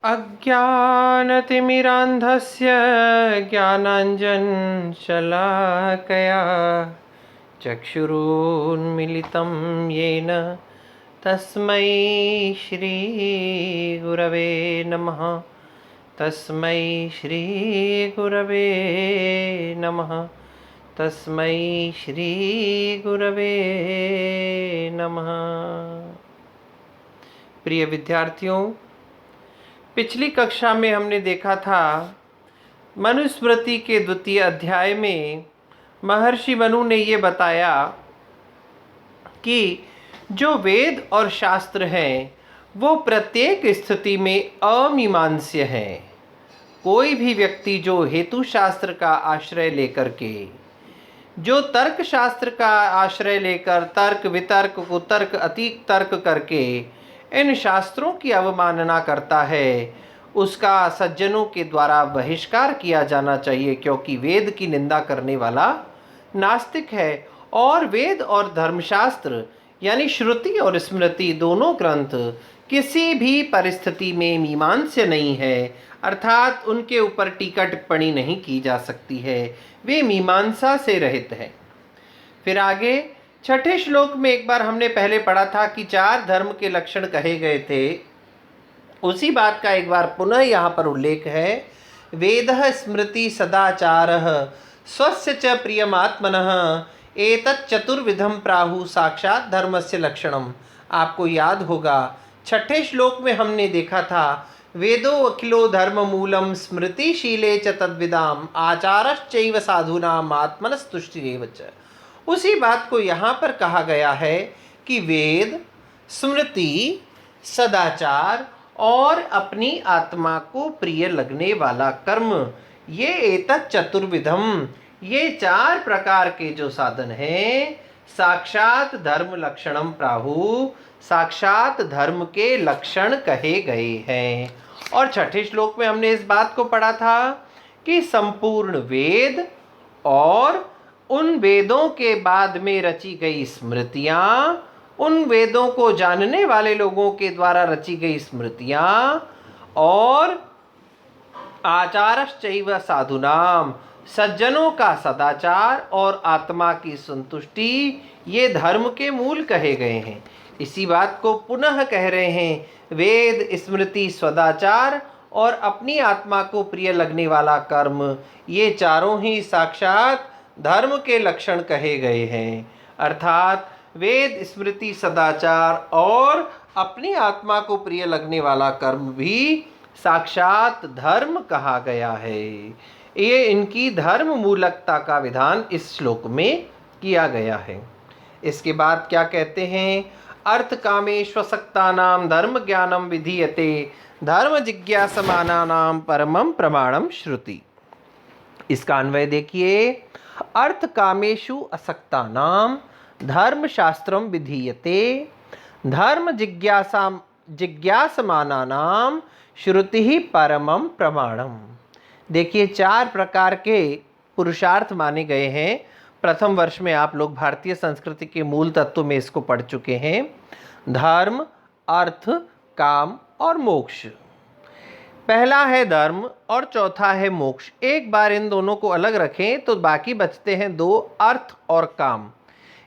अज्ञानतिमिरान्धस्य ज्ञानाञ्जनशलाकया चक्षुरुन्मीलितं येन तस्मै श्रीगुरवे नमः। तस्मै श्रीगुरवे नमः। तस्मै श्रीगुरवे नमः। प्रिय विद्यार्थियों, पिछली कक्षा में हमने देखा था मनुस्मृति के द्वितीय अध्याय में महर्षि मनु ने ये बताया कि जो वेद और शास्त्र हैं वो प्रत्येक स्थिति में अमीमांस्य हैं। कोई भी व्यक्ति जो हेतु शास्त्र का आश्रय लेकर के, जो तर्क शास्त्र का आश्रय लेकर तर्क वितर्क कुतर्क अतीत तर्क करके इन शास्त्रों की अवमानना करता है, उसका सज्जनों के द्वारा बहिष्कार किया जाना चाहिए, क्योंकि वेद की निंदा करने वाला नास्तिक है। और वेद और धर्मशास्त्र यानी श्रुति और स्मृति दोनों ग्रंथ किसी भी परिस्थिति में मीमांस्य नहीं है, अर्थात उनके ऊपर टीका टिप्पणी नहीं की जा सकती है, वे मीमांसा से रहित है। फिर आगे छठे श्लोक में एक बार हमने पहले पढ़ा था कि 4 धर्म के लक्षण कहे गए थे। उसी बात का एक बार पुनः यहाँ पर उल्लेख है। वेदः स्मृति सदाचारः स्वस्य च प्रियमात्मनः एतत् चतुर्विधम प्राहु साक्षात धर्मस्य लक्षणम। आपको याद होगा छठे श्लोक में हमने देखा था वेदो अखिलो धर्म मूलम स्मृतिशीले च तद्विदाम आचारश्चैव साधूनाम आत्मनस्तुष्टिरेव च। उसी बात को यहाँ पर कहा गया है कि वेद, स्मृति, सदाचार और अपनी आत्मा को प्रिय लगने वाला कर्म, ये एतत् चतुर्विधम, ये 4 प्रकार के जो साधन हैं साक्षात धर्म लक्षणम प्राहु, साक्षात धर्म के लक्षण कहे गए हैं। और छठे श्लोक में हमने इस बात को पढ़ा था कि संपूर्ण वेद और उन वेदों के बाद में रची गई स्मृतियाँ, उन वेदों को जानने वाले लोगों के द्वारा रची गई स्मृतियाँ और आचारश्चैव साधुनाम, सज्जनों का सदाचार और आत्मा की संतुष्टि, ये धर्म के मूल कहे गए हैं। इसी बात को पुनः कह रहे हैं, वेद, स्मृति, सदाचार और अपनी आत्मा को प्रिय लगने वाला कर्म, ये चारों ही साक्षात धर्म के लक्षण कहे गए हैं। अर्थात वेद, स्मृति, सदाचार और अपनी आत्मा को प्रिय लगने वाला कर्म भी साक्षात धर्म कहा गया है। ये इनकी धर्म मूलकता का विधान इस श्लोक में किया गया है। इसके बाद क्या कहते हैं, अर्थ कामेष्वसक्तानां धर्म ज्ञानम विधीयते धर्म जिज्ञासमानानां परमं प्रमाणम श्रुति। इसका अन्वय देखिए, अर्थ कामेषु असक्तानां धर्म शास्त्रम विधीयते धर्म जिज्ञासमानानां श्रुति ही परमं प्रमाणम। देखिए 4 प्रकार के पुरुषार्थ माने गए हैं। प्रथम वर्ष में आप लोग भारतीय संस्कृति के मूल तत्व में इसको पढ़ चुके हैं। धर्म, अर्थ, काम और मोक्ष। पहला है धर्म और चौथा है मोक्ष। एक बार इन दोनों को अलग रखें तो बाकी बचते हैं 2, अर्थ और काम।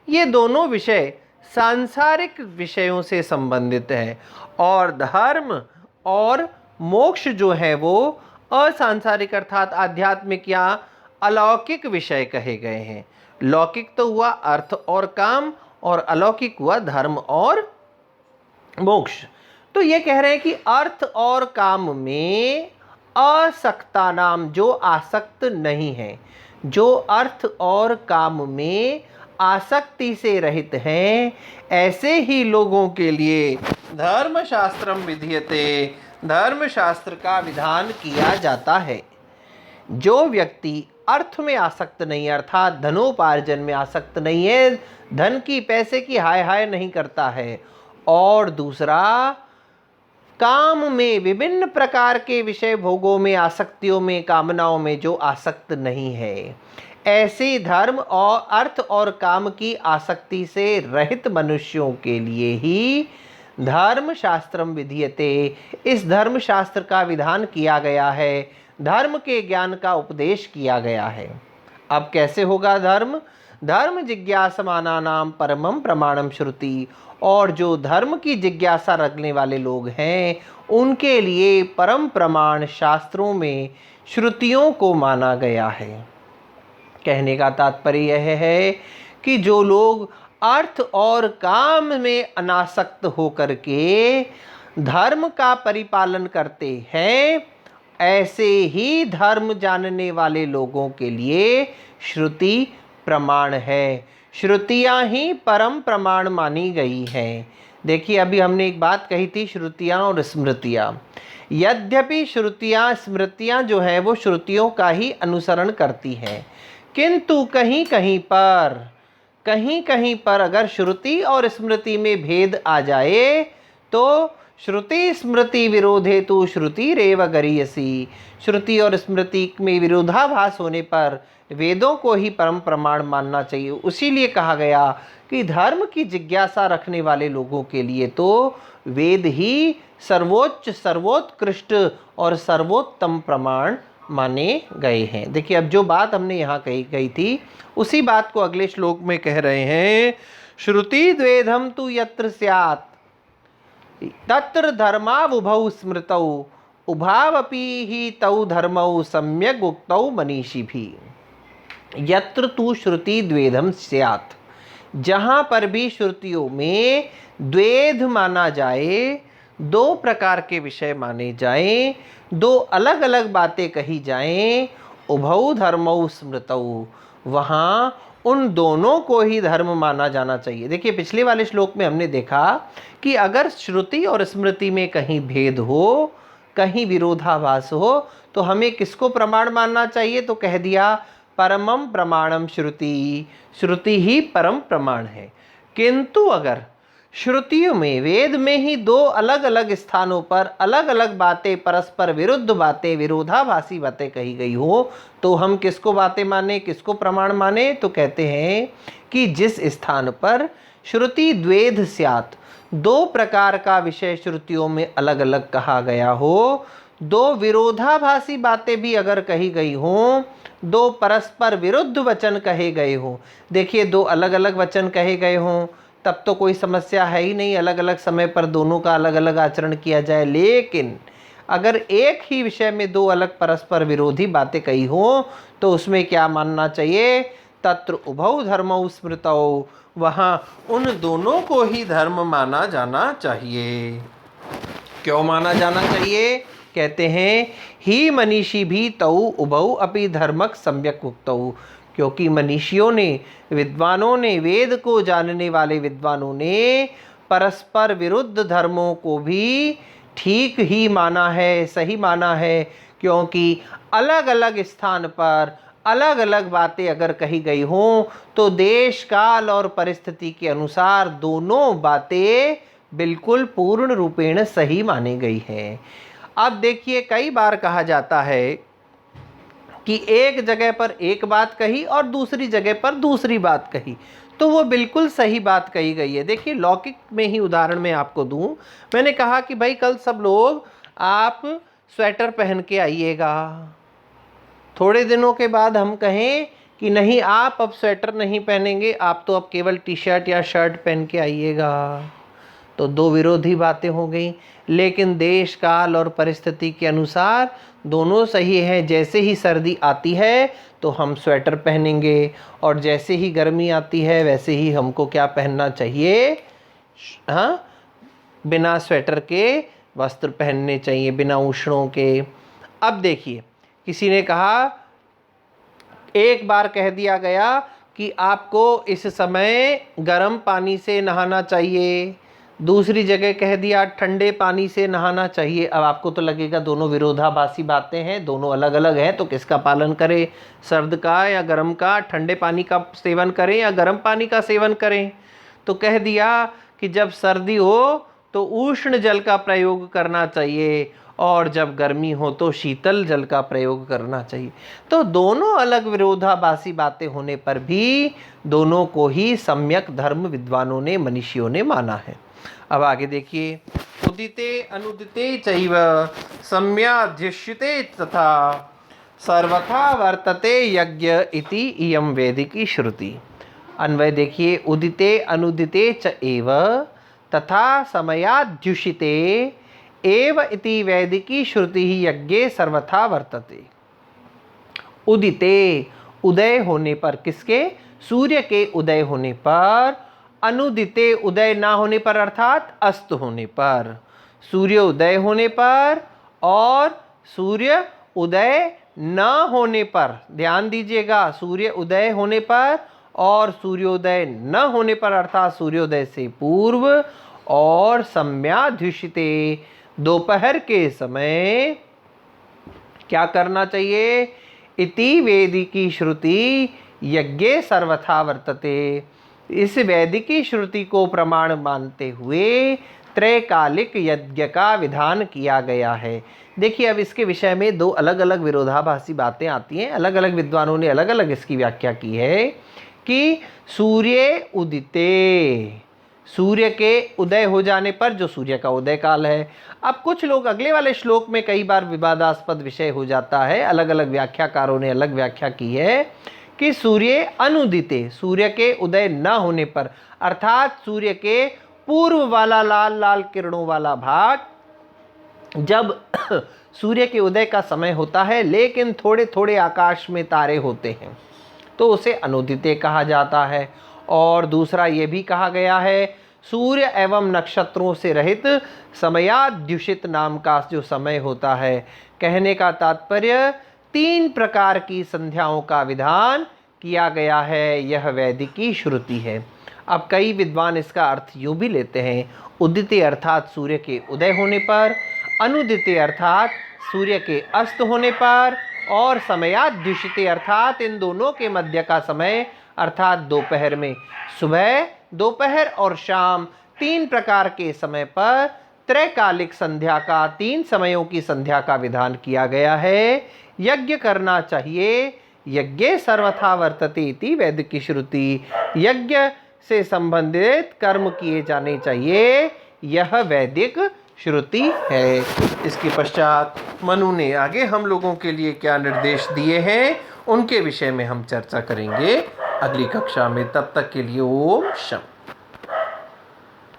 ये दोनों विषय सांसारिक विषयों से संबंधित हैं और धर्म और मोक्ष जो है वो असांसारिक अर्थात आध्यात्मिक या अलौकिक विषय कहे गए हैं। लौकिक तो हुआ अर्थ और काम और अलौकिक हुआ धर्म और मोक्ष। तो ये कह रहे हैं कि अर्थ और काम में असक्ता नाम, जो आसक्त नहीं है, जो अर्थ और काम में आसक्ति से रहित हैं, ऐसे ही लोगों के लिए धर्मशास्त्रम विधीयते, धर्मशास्त्र का विधान किया जाता है। जो व्यक्ति अर्थ में आसक्त नहीं है अर्थात धनोपार्जन में आसक्त नहीं है, धन की पैसे की हाय हाय नहीं करता है, और दूसरा काम में विभिन्न प्रकार के विषय भोगों में, आसक्तियों में, कामनाओं में जो आसक्त नहीं है, ऐसे धर्म और अर्थ और काम की आसक्ति से रहित मनुष्यों के लिए ही धर्म शास्त्रम विधीयते, इस धर्म शास्त्र का विधान किया गया है, धर्म के ज्ञान का उपदेश किया गया है। अब कैसे होगा धर्म? धर्म जिज्ञासमाना नाम परमम प्रमाणम श्रुति, और जो धर्म की जिज्ञासा रखने वाले लोग हैं उनके लिए परम प्रमाण शास्त्रों में श्रुतियों को माना गया है। कहने का तात्पर्य यह है कि जो लोग अर्थ और काम में अनासक्त होकर के धर्म का परिपालन करते हैं, ऐसे ही धर्म जानने वाले लोगों के लिए श्रुति प्रमाण है। श्रुतियाँ ही परम प्रमाण मानी गई हैं। देखिए, अभी हमने एक बात कही थी, श्रुतियाँ और स्मृतियाँ। यद्यपि श्रुतियाँ स्मृतियाँ जो है वो श्रुतियों का ही अनुसरण करती हैं, किंतु कहीं कहीं पर अगर श्रुति और स्मृति में भेद आ जाए तो श्रुति स्मृति विरोधे तो श्रुति रेव गरीयसी, श्रुति और स्मृति में विरोधाभास होने पर वेदों को ही परम प्रमाण मानना चाहिए। इसीलिए कहा गया कि धर्म की जिज्ञासा रखने वाले लोगों के लिए तो वेद ही सर्वोच्च, सर्वोत्कृष्ट और सर्वोत्तम प्रमाण माने गए हैं। देखिए, अब जो बात हमने यहाँ कही गई थी उसी बात को अगले श्लोक में कह रहे हैं। श्रुति द्वेधम तु यत्र स्यात् तत्र धर्मावुभौ स्मृतौ उभावपि ही तौ धर्मौ सम्यग् उक्तौ मनीषिभिः। यत्र तु श्रुति द्वेधम स्यात्, जहाँ पर भी श्रुतियों में द्वेध माना जाए, दो प्रकार के विषय माने जाएं, दो अलग अलग बातें कही जाएं, उभौ धर्मौ स्मृतौ, वहाँ उन दोनों को ही धर्म माना जाना चाहिए। देखिए, पिछले वाले श्लोक में हमने देखा कि अगर श्रुति और स्मृति में कहीं भेद हो, कहीं विरोधाभास हो, तो हमें किसको प्रमाण मानना चाहिए? तो कह दिया परमम प्रमाणम श्रुति, श्रुति ही परम प्रमाण है। किंतु अगर श्रुतियों में, वेद में ही दो अलग अलग स्थानों पर अलग अलग बातें, परस्पर विरुद्ध बातें, विरोधाभासी बातें कही गई हो, तो हम किसको बातें माने, किसको प्रमाण माने? तो कहते हैं कि जिस स्थान पर श्रुति द्वेध स्यात्, दो प्रकार का विषय श्रुतियों में अलग अलग कहा गया हो, दो विरोधाभासी बातें भी अगर कही गई हों, दो परस्पर विरुद्ध वचन कहे गए हों। देखिए, दो अलग अलग वचन कहे गए हों तब तो कोई समस्या है ही नहीं, अलग अलग समय पर दोनों का अलग अलग आचरण किया जाए। लेकिन अगर एक ही विषय में दो अलग परस्पर विरोधी बातें कही हों तो उसमें क्या मानना चाहिए? तत्र उभौ धर्मौ स्मृतौ, वहाँ उन दोनों को ही धर्म माना जाना चाहिए। क्यों माना जाना चाहिए? कहते हैं ही मनीषी भी तौ उभौ अपि धर्मक सम्यक उक्तौ, क्योंकि मनीषियों ने, विद्वानों ने, वेद को जानने वाले विद्वानों ने परस्पर विरुद्ध धर्मों को भी ठीक ही माना है, सही माना है। क्योंकि अलग अलग स्थान पर अलग अलग बातें अगर कही गई हों तो देश काल और परिस्थिति के अनुसार दोनों बातें बिल्कुल पूर्ण रूपेण सही मानी गई हैं। अब देखिए, कई बार कहा जाता है कि एक जगह पर एक बात कही और दूसरी जगह पर दूसरी बात कही, तो वो बिल्कुल सही बात कही गई है। देखिए, लौकिक में ही उदाहरण मैं आपको दूं। मैंने कहा कि भाई कल सब लोग आप स्वेटर पहन के आइएगा। थोड़े दिनों के बाद हम कहें कि नहीं, आप अब स्वेटर नहीं पहनेंगे, आप तो अब केवल टी शर्ट या शर्ट पहन के आइएगा। तो दो विरोधी बातें हो गई। लेकिन देश काल और परिस्थिति के अनुसार दोनों सही हैं। जैसे ही सर्दी आती है तो हम स्वेटर पहनेंगे, और जैसे ही गर्मी आती है वैसे ही हमको क्या पहनना चाहिए? हाँ, बिना स्वेटर के वस्त्र पहनने चाहिए, बिना उष्णों के। अब देखिए, किसी ने कहा, एक बार कह दिया गया कि आपको इस समय गर्म पानी से नहाना चाहिए, दूसरी जगह कह दिया ठंडे पानी से नहाना चाहिए। अब आपको तो लगेगा दोनों विरोधाभासी बातें हैं, दोनों अलग अलग हैं, तो किसका पालन करें? सर्द का या गर्म का? ठंडे पानी का सेवन करें या गर्म पानी का सेवन करें? तो कह दिया कि जब सर्दी हो तो उष्ण जल का प्रयोग करना चाहिए, और जब गर्मी हो तो शीतल जल का प्रयोग करना चाहिए। तो दोनों अलग विरोधाभासी बातें होने पर भी दोनों को ही सम्यक धर्म विद्वानों ने, मनीषियों ने माना है। अब आगे देखिए, उदिते अनुदिते चैव सम्याधिष्यते तथा सर्वथा वर्तते यज्ञ इति इयं वैदिकी श्रुति। अन्वय देखिए, उदिते अनुदिते च एव तथा समयाध्युषिते एव इति वैदिकी श्रुति ही यज्ञे सर्वथा वर्तते। उदिते, उदय होने पर, किसके? सूर्य के उदय होने पर। अनुदिते, उदय ना होने पर अर्थात अस्त होने पर। सूर्य उदय होने पर और सूर्य उदय न होने पर, ध्यान दीजिएगा, सूर्य उदय होने पर और सूर्योदय न होने पर अर्थात सूर्योदय से पूर्व और सम्याध्युषिते, दोपहर के समय क्या करना चाहिए? इति वैदिकी श्रुति यज्ञे सर्वथा वर्तते। इस वैदिकी श्रुति को प्रमाण मानते हुए त्रैकालिक यज्ञ का विधान किया गया है। देखिए, अब इसके विषय में दो अलग अलग विरोधाभासी बातें आती हैं। अलग अलग विद्वानों ने अलग अलग इसकी व्याख्या की है कि सूर्य उदिते, सूर्य के उदय हो जाने पर, जो सूर्य का उदय काल है। अब कुछ लोग अगले वाले श्लोक में कई बार विवादास्पद विषय हो जाता है, अलग अलग व्याख्याकारों ने अलग व्याख्या की है कि सूर्य अनुदिते, सूर्य के उदय न होने पर अर्थात सूर्य के पूर्व वाला लाल लाल किरणों वाला भाग, जब सूर्य के उदय का समय होता है लेकिन थोड़े थोड़े आकाश में तारे होते हैं तो उसे अनुदिते कहा जाता है। और दूसरा ये भी कहा गया है, सूर्य एवं नक्षत्रों से रहित समयाध्युषित नाम का जो समय होता है। कहने का तात्पर्य, 3 प्रकार की संध्याओं का विधान किया गया है, यह वैदिकी श्रुति है। अब कई विद्वान इसका अर्थ यूँ भी लेते हैं, उदिते अर्थात सूर्य के उदय होने पर, अनुदिते अर्थात सूर्य के अस्त होने पर, और समयाध्युषिते अर्थात इन दोनों के मध्य का समय अर्थात दोपहर में। सुबह, दोपहर और शाम 3 प्रकार के समय पर त्रैकालिक संध्या का, 3 समयों की संध्या का विधान किया गया है। यज्ञ करना चाहिए, यज्ञे सर्वथा वर्तते इति वैदिकी श्रुति, यज्ञ से संबंधित कर्म किए जाने चाहिए, यह वैदिक श्रुति है। इसके पश्चात मनु ने आगे हम लोगों के लिए क्या निर्देश दिए हैं उनके विषय में हम चर्चा करेंगे अगली कक्षा में। तब तक के लिए ओम शम।